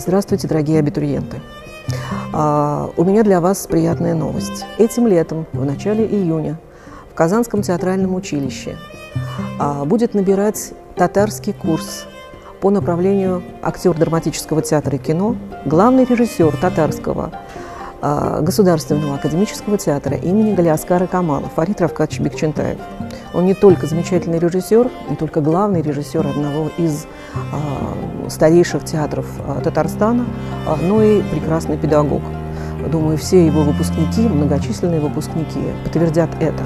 Здравствуйте, дорогие абитуриенты! У меня для вас приятная новость. Этим летом, в начале июня, в Казанском театральном училище будет набирать татарский курс по направлению актер драматического театра и кино, главный режиссер татарского Государственного академического театра имени Галиаскара Камала Фарид Равкатович Бекчентаев. Он не только замечательный режиссер, не только главный режиссер одного из старейших театров Татарстана, но и прекрасный педагог. Думаю, все его выпускники, многочисленные выпускники подтвердят это.